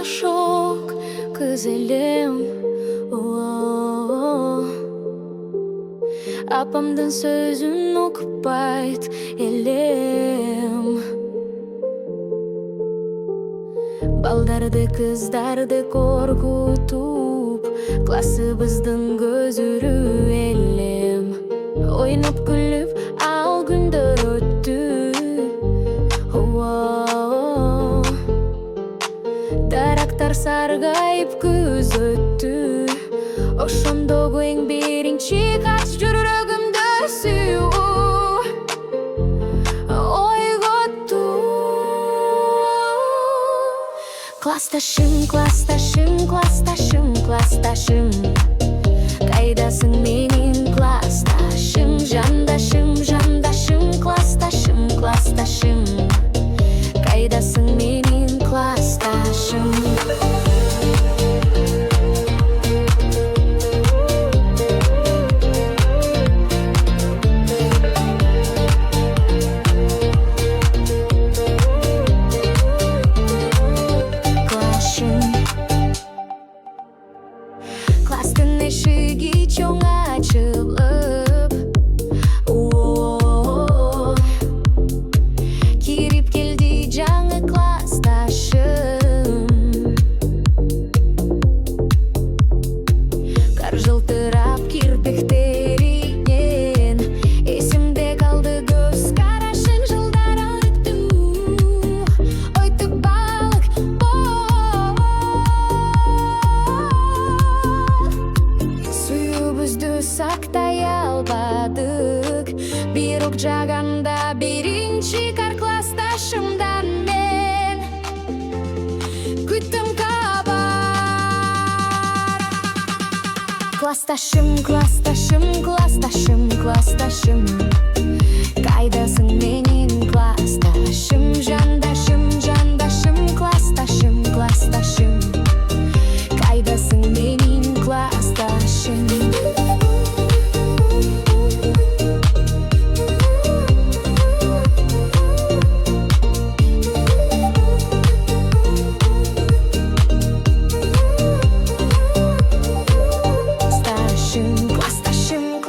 шок күзелем. Апамдын сөзүн окупайт элем. Балдарды, кыздарды коркутуп, классыбыздын көзүрү элем. Ойноп күлүп ал күндөр өттү. Дарактар саргайып күз өттү. Ошондогу эң биринчи кат жүрөгүмдө сүйүү ойготту. Классташым, классташым, классташым, классташым, кайдасың менин классташым? Жандашым, жандашым, классташым, классташым, кайдасың менин классташым? Класстын эшиги чоң ачылып, кирип келди жаңы классташым. Кар жылтырап кирпиктеринен эсимде калды көз карашың. Жылдар өттү, өтүп балык сүйүүбүздү сактай албадык. Бирок жаганда биринчи кар классташымдан мен күттүм кабар. Классташым, классташым, классташым, классташым, кайдасың менин классташым? Жандашым, жандашым, классташым, классташым, кайдасың менин классташым?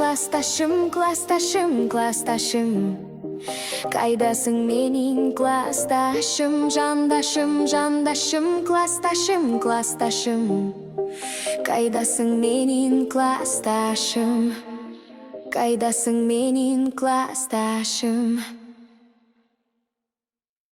Классташым, классташым, классташым, кайдасың менин классташым? Жандашым, жандашым, классташым, классташым, кайдасың менин классташым? Кайдасың менин классташым?